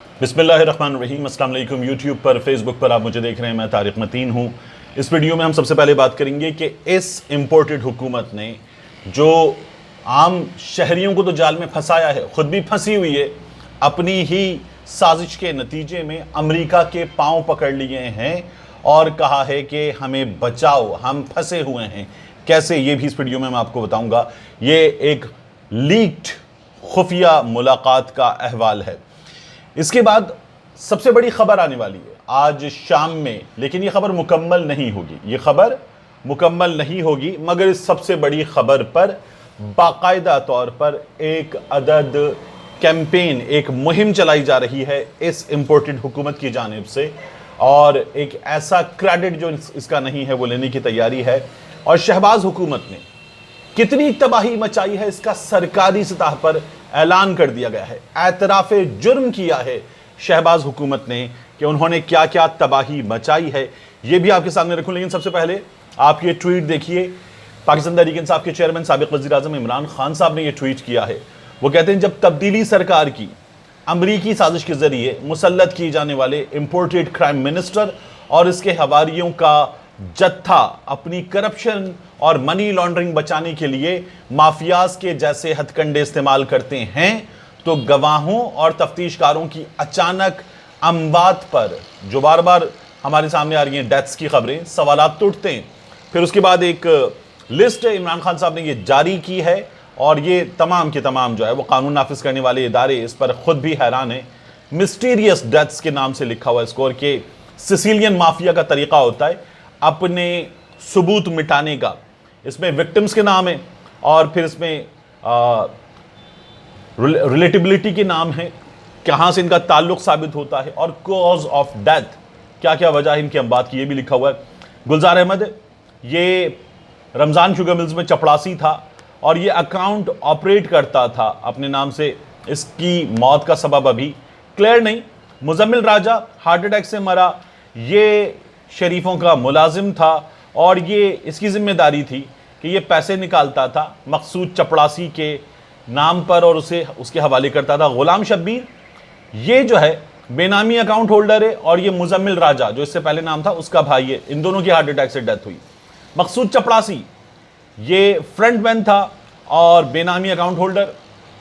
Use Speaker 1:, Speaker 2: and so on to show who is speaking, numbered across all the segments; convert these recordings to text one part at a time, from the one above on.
Speaker 1: बिस्मिल्लाहिर्रहमानिर्रहीम। अस्सलाम वालेकुम। यूट्यूब पर, फेसबुक पर आप मुझे देख रहे हैं। मैं तारिक मतीन हूँ। इस वीडियो में हम सबसे पहले बात करेंगे कि इस इम्पोर्टेड हुकूमत ने जो आम शहरियों को तो जाल में फंसाया है, खुद भी फंसी हुई है, अपनी ही साजिश के नतीजे में अमेरिका के पांव पकड़ लिए हैं और कहा है कि हमें बचाओ, हम फंसे हुए हैं। कैसे, ये भी इस वीडियो में मैं आपको बताऊंगा। ये एक लीक्ड खुफिया मुलाकात का अहवाल है। इसके बाद सबसे बड़ी खबर आने वाली है आज शाम में, लेकिन ये खबर मुकम्मल नहीं होगी। ये खबर मुकम्मल नहीं होगी, मगर इस सबसे बड़ी खबर पर बाकायदा तौर पर एक अदद कैंपेन, एक मुहिम चलाई जा रही है इस इम्पोर्टेड हुकूमत की जानिब से, और एक ऐसा क्रेडिट जो इसका नहीं है वो लेने की तैयारी है। और शहबाज हुकूमत ने कितनी तबाही मचाई है इसका सरकारी सतह पर ऐलान कर दिया गया है। एतराफ़े जुर्म किया है शहबाज हुकूमत ने कि उन्होंने क्या क्या तबाही मचाई है, ये भी आपके सामने रखूं। लेकिन सबसे पहले आप ये ट्वीट देखिए। पाकिस्तान तहरीक इंसाफ के चेयरमैन साबिक वज़ीर आज़म इमरान खान साहब ने ये ट्वीट किया है। वो कहते हैं, जब तब्दीली सरकार की अमरीकी साजिश के जरिए मुसल्लत किए जाने वाले इम्पोर्टेड क्राइम मिनिस्टर और इसके हवारियों का जत्था अपनी करप्शन और मनी लॉन्ड्रिंग बचाने के लिए माफियाज के जैसे हथकंडे इस्तेमाल करते हैं, तो गवाहों और तफ्तीशकारों की अचानक अमवात पर, जो बार बार हमारे सामने आ रही हैं डेथ्स की खबरें, सवालात तो उठते हैं। फिर उसके बाद एक लिस्ट इमरान खान साहब ने ये जारी की है, और ये तमाम के तमाम जो है वो कानून नाफिज करने वाले इदारे इस पर खुद भी हैरान है। मिस्टीरियस डेथ्स के नाम से लिखा हुआ स्कोर के सिसिलियन माफिया का तरीका होता है अपने सबूत मिटाने का। इसमें विक्टिम्स के नाम है, और फिर इसमें रिलेटिबिलिटी के नाम है, कहाँ से इनका ताल्लुक साबित होता है, और कॉज ऑफ डेथ, क्या क्या वजह है इनकी अमवात की, ये भी लिखा हुआ है। गुलजार अहमद ये रमज़ान शुगर मिल्स में चपड़ासी था और ये अकाउंट ऑपरेट करता था अपने नाम से। इसकी मौत का सबब अभी क्लियर नहीं। मुजम्मिल राजा हार्ट अटैक से मरा, ये शरीफों का मुलाजिम था और ये इसकी जिम्मेदारी थी कि ये पैसे निकालता था मकसूद चपड़ासी के नाम पर और उसे उसके हवाले करता था। गुलाम शब्बीर ये जो है बेनामी अकाउंट होल्डर है, और ये मुजम्मिल राजा जो इससे पहले नाम था उसका भाई है। इन दोनों की हार्ट अटैक से डेथ हुई। मकसूद चपड़ासी ये फ्रंटमैन था और बेनामी अकाउंट होल्डर,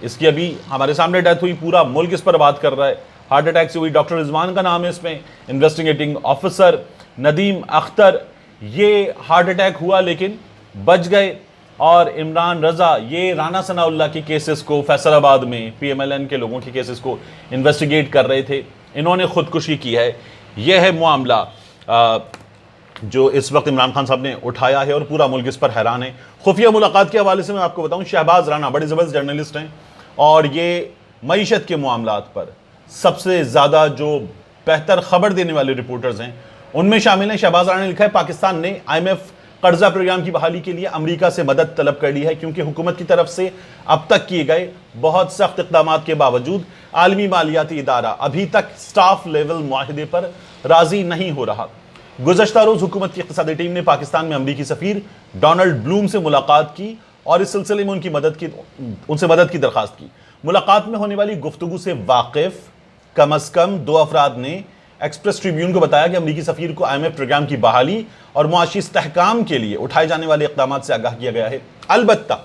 Speaker 1: इसकी अभी हमारे सामने डेथ हुई। पूरा मुल्क इस पर बात कर रहा है, हार्ट अटैक से हुई। डॉक्टर रिजवान का नाम है इसमें, इन्वेस्टिगेटिंग ऑफिसर नदीम अख्तर, ये हार्ट अटैक हुआ लेकिन बच गए। और इमरान रजा ये राना सनाउल्लाह के केसेस को, फैसलाबाद में PMLN के लोगों के केसेस को इन्वेस्टिगेट कर रहे थे, इन्होंने खुदकुशी की है। यह है मामला जो इस वक्त इमरान खान साहब ने उठाया है और पूरा मुल्क इस पर हैरान है। खुफिया मुलाकात के हवाले से मैं आपको बताऊं, शहबाज राना बड़े ज़बरदस्त जर्नलिस्ट हैं और ये मईशत के मामलात पर सबसे ज़्यादा जो बेहतर खबर देने वाले रिपोर्टर्स हैं उनमें शामिल हैं। शहबाज राना ने लिखा है, पाकिस्तान ने IMF कर्जा प्रोग्राम की बहाली के लिए अमेरिका से मदद तलब कर ली है, क्योंकि हुकूमत की तरफ से अब तक किए गए बहुत सख्त इक़दामात के बावजूद आलमी मालियाती इदारा अभी तक स्टाफ लेवल मुआहिदे पर राजी नहीं हो रहा। गुज़श्ता रोज़ हुकूमत की इक़्तिसादी टीम ने पाकिस्तान में अमरीकी सफ़ीर डोनाल्ड ब्लूम से मुलाकात की और इस सिलसिले में उनसे मदद की दरख्वास्त की। मुलाकात में होने वाली गुफ्तगू से वाकिफ कम अज़ कम 2 अफराद ने एक्सप्रेस ट्रिब्यून को बताया कि अमरीकी सफ़ीर को IMF प्रोग्राम की बहाली और मुआशी इस्तेहकाम के लिए उठाए जाने वाले इक़दामात से आगाह किया गया है। अलबत्ता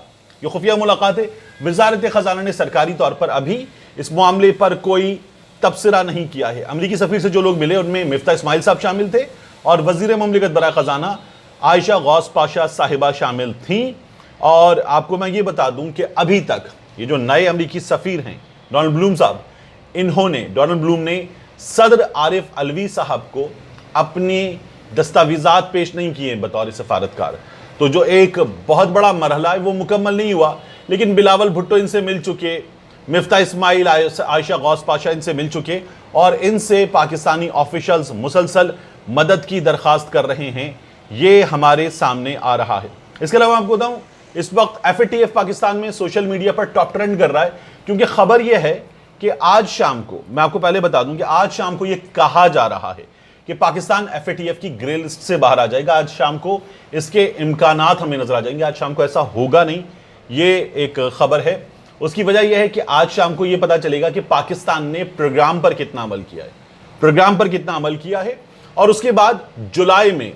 Speaker 1: ये खुफिया मुलाकात है। वज़ारत ख़ज़ाना ने सरकारी तौर पर अभी इस मामले पर कोई तबसरा नहीं किया है। अमरीकी सफ़ीर से जो लोग मिले उनमें मिफ्ता इस्माइल साहब शामिल थे और वज़ीर ममलिकत बराए ख़ज़ाना आयशा गौस पाशा साहिबा शामिल थीं। और आपको मैं ये बता दूं कि अभी तक ये जो नए अमरीकी सफ़ीर हैं डोनाल्ड ब्लूम साहब, डोनाल्ड ब्लूम ने सदर आरिफ अलवी साहब को अपने दस्तावेजात पेश नहीं किए बतौर सफारतकार। तो जो एक बहुत बड़ा मरहला है वो मुकम्मल नहीं हुआ, लेकिन बिलावल भुट्टो इनसे मिल चुके, मिफ्ता इस्माइल, आयशा गौस पाशा इनसे मिल चुके और इनसे पाकिस्तानी ऑफिशल्स मुसलसल मदद की दरख्वास्त कर रहे हैं। ये हमारे सामने आ रहा है। इसके अलावा आपको बताऊं, इस वक्त FATF पाकिस्तान में सोशल मीडिया पर टॉप ट्रेंड कर रहा है, क्योंकि खबर यह है कि आज शाम को, मैं आपको पहले बता दूं कि आज शाम को यह कहा जा रहा है कि पाकिस्तान FATF की ग्रे लिस्ट से बाहर आ जाएगा। आज शाम को इसके इम्कानात हमें नजर आ जाएंगे। आज शाम को ऐसा होगा नहीं, ये एक खबर है। उसकी वजह यह है कि आज शाम को यह पता चलेगा कि पाकिस्तान ने प्रोग्राम पर कितना अमल किया है, प्रोग्राम पर कितना अमल किया है, और उसके बाद जुलाई में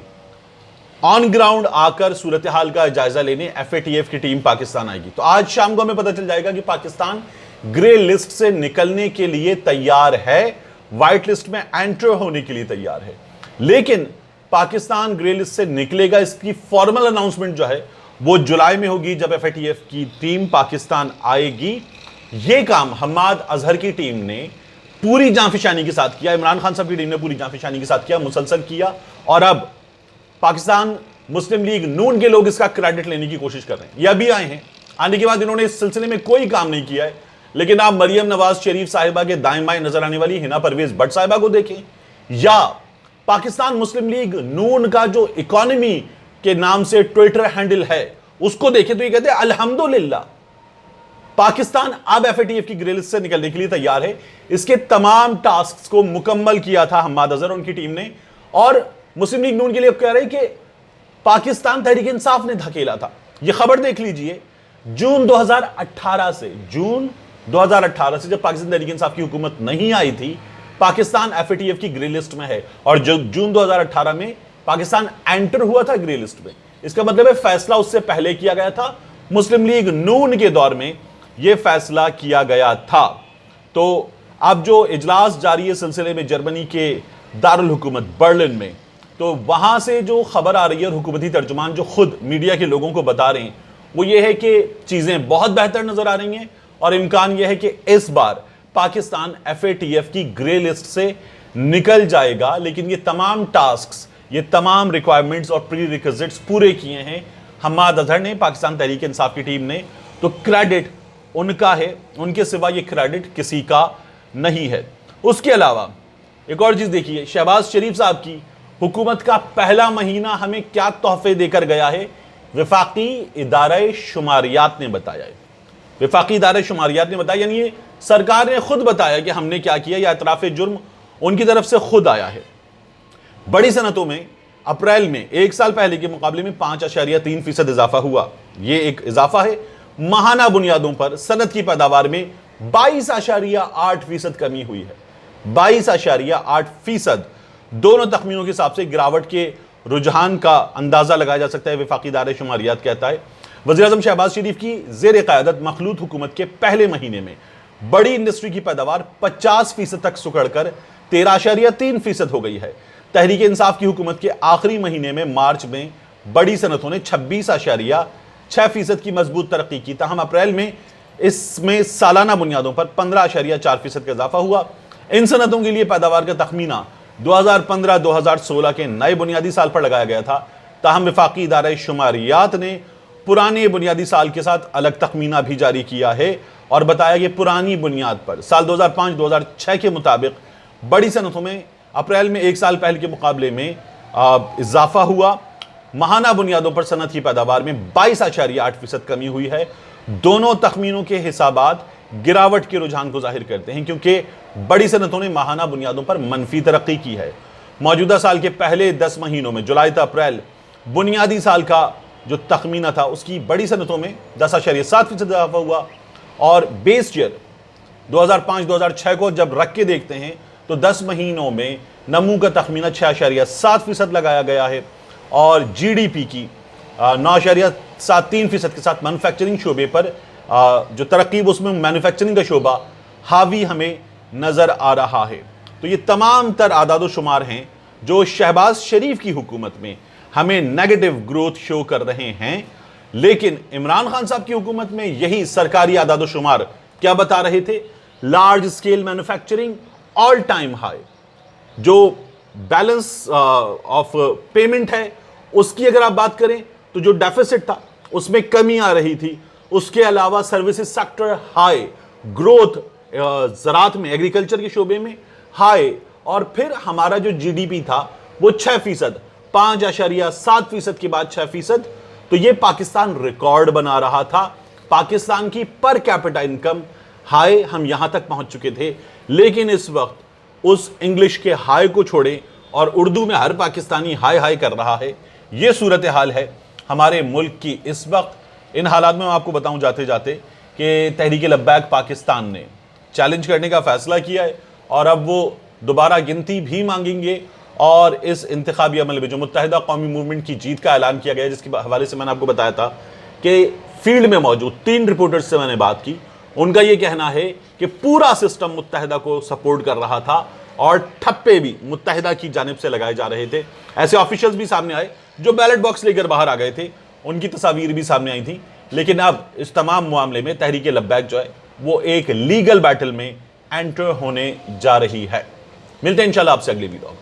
Speaker 1: ऑन ग्राउंड आकर सूरत हाल का जायजा लेने FATF की टीम पाकिस्तान आएगी। तो आज शाम को हमें पता चल जाएगा कि पाकिस्तान ग्रे लिस्ट से निकलने के लिए तैयार है, व्हाइट लिस्ट में एंटर होने के लिए तैयार है। लेकिन पाकिस्तान ग्रे लिस्ट से निकलेगा, इसकी फॉर्मल अनाउंसमेंट जो है वो जुलाई में होगी, जब FATF की टीम पाकिस्तान आएगी। यह काम हम्माद अजहर की टीम ने पूरी जांफिशानी के साथ किया, इमरान खान साहब की टीम ने पूरी जांफिशानी के साथ किया, मुसलसल किया, और अब पाकिस्तान मुस्लिम लीग नून के लोग इसका क्रेडिट लेने की कोशिश कर रहे हैं। यह भी आए हैं, आने के बाद इन्होंने इस सिलसिले में कोई काम नहीं किया है। लेकिन आप मरियम नवाज शरीफ साहिबा के दाएं बाएं नजर आने वाली हिना परवेज भट्ट साहिबा को देखें, या पाकिस्तान मुस्लिम लीग नून का जो इकोनॉमी के नाम से ट्विटर हैंडल है उसको देखें, तो ये कहते हैं अल्हम्दुलिल्लाह पाकिस्तान अब FATF की ग्रे लिस्ट से निकलने के लिए तैयार है। इसके तमाम टास्क को मुकम्मल किया था हम्माद अजहर उनकी टीम ने, और मुस्लिम लीग नून के लिए कह रहे हैं कि पाकिस्तान तहरीक इंसाफ ने धकेला था। यह खबर देख लीजिए, जून 2018 से जब पाकिस्तान तहरीक इंसाफ की हुकूमत नहीं आई थी, पाकिस्तान FATF की ग्रे लिस्ट में है, और जब जून 2018 में पाकिस्तान एंटर हुआ था ग्रे लिस्ट में, इसका मतलब है फैसला उससे पहले किया गया था, मुस्लिम लीग नून के दौर में यह फैसला किया गया था। तो अब जो इजलास जारी है सिलसिले में जर्मनी के दारुल हुकूमत बर्लिन में, तो वहां से जो खबर आ रही है, हुकूमती तर्जुमान जो खुद मीडिया के लोगों को बता रहे हैं, वो ये है कि चीजें बहुत बेहतर नजर आ रही हैं, और इम्कान यह है कि इस बार पाकिस्तान FATF की ग्रे लिस्ट से निकल जाएगा। लेकिन ये तमाम टास्क्स, ये तमाम रिक्वायरमेंट्स और प्री रिक्विजिट्स पूरे किए हैं हम्माद अजहर ने, पाकिस्तान तहरीक इंसाफ की टीम ने, तो क्रेडिट उनका है, उनके सिवा ये क्रेडिट किसी का नहीं है। उसके अलावा एक और चीज देखिए, शहबाज शरीफ साहब की हुकूमत का पहला महीना हमें क्या तोहफे देकर गया है, वफाकी इदारे शुमारियात ने बताया है। वफाकी इदारे शुमारियात ने बताया, यानी ये सरकार ने खुद बताया कि हमने क्या किया, या इतराफ जुर्म उनकी तरफ से खुद आया है। बड़ी सनतों में अप्रैल में एक साल पहले के मुकाबले में 5.3% इजाफा हुआ। ये एक इजाफा है। माहाना बुनियादों पर सनत की पैदावार में 22.8% कमी हुई है। 22.8%। दोनों तखमीनों के हिसाब से गिरावट के रुझान का अंदाजा लगाया जा सकता है, वफाकी इदारे शुमारियात कहता है। वज़ीर-ए-आज़म शहबाज शरीफ की ज़ेर क़यादत मखलूत हुकूमत के पहले महीने में बड़ी इंडस्ट्री की पैदावार 50% तक सुकड़कर 13.3% हो गई है। तहरीक इंसाफ की हुकूमत के आखिरी महीने में मार्च में बड़ी सनतों ने 26.6% की मजबूत तरक्की की, ताहम अप्रैल में इसमें सालाना बुनियादों पर 15.4% का इजाफा हुआ। इन सनतों के लिए पैदावार का तखमीना 2015-2016 के नए बुनियादी साल पर लगाया गया था, ताहम वफाकी इदारे शुमारियात ने पुराने बुनियादी साल के साथ अलग तखमीना भी जारी किया है और बताया कि पुरानी बुनियाद पर साल 2005-2006 के मुताबिक बड़ी सनतों में अप्रैल में एक साल पहले के मुकाबले में इजाफा हुआ। माहाना बुनियादों पर सनत की पैदावार में 22.8% कमी हुई है। दोनों तखमीनों के हिसाबात गिरावट के रुझान को जाहिर करते हैं, क्योंकि बड़ी सनतों ने माहाना बुनियादों पर मनफी तरक्की की है। मौजूदा साल के पहले 10 महीनों में जुलाई से अप्रैल बुनियादी साल का जो तखमीना था उसकी बड़ी सनतों में 10.7% इजाफा हुआ, और बेस ईयर 2005-2006 को जब रख के देखते हैं तो 10 महीनों में नमू का तखमीना 6.7% लगाया गया है, और GDP की 9.73% के साथ मैन्युफैक्चरिंग शोबे पर जो तरक्की उसमें मैन्युफैक्चरिंग का शोबा हावी हमें नज़र आ रहा है। तो ये तमाम तर आदाद शुमार हैं जो शहबाज शरीफ की हुकूमत में हमें नेगेटिव ग्रोथ शो कर रहे हैं, लेकिन इमरान खान साहब की हुकूमत में यही सरकारी आदाद शुमार क्या बता रहे थे? Large scale manufacturing all time high. जो बैलेंस ऑफ पेमेंट है उसकी अगर आप बात करें तो जो डेफिसिट था उसमें कमी आ रही थी। उसके अलावा सर्विसेज सेक्टर हाई, ग्रोथ ज़राअत में एग्रीकल्चर के शोबे में हाई, और फिर हमारा जो GDP था वो 6%, 5.7% के बाद 6%। तो ये पाकिस्तान रिकॉर्ड बना रहा था। पाकिस्तान की पर कैपिटा इनकम हाई, हम यहां तक पहुंच चुके थे, लेकिन इस वक्त उस इंग्लिश के हाई को छोड़े और उर्दू में हर पाकिस्तानी हाई हाई कर रहा है। ये सूरत हाल है हमारे मुल्क की इस वक्त। इन हालात में मैं आपको बताऊं जाते जाते कि तहरीक लब्बैक पाकिस्तान ने चैलेंज करने का फैसला किया है और अब वो दोबारा गिनती भी मांगेंगे और इस इंतखाबी अमल में जो मुत्तहिदा कौमी मूवमेंट की जीत का ऐलान किया गया, जिसके हवाले से मैंने आपको बताया था कि फील्ड में मौजूद 3 रिपोर्टर्स से मैंने बात की, उनका यह कहना है कि पूरा सिस्टम मुत्तहिदा को सपोर्ट कर रहा था और ठप्पे भी मुत्तहिदा की जानिब से लगाए जा रहे थे। ऐसे ऑफिशियल्स भी सामने आए जो बैलेट बॉक्स लेकर बाहर आ गए थे, उनकी तस्वीर भी सामने आई थी। लेकिन अब इस तमाम मामले में तहरीक लब्बैक जो है वो एक लीगल बैटल में एंटर होने जा रही है। मिलते हैं इंशाल्लाह आपसे अगली वीडियो।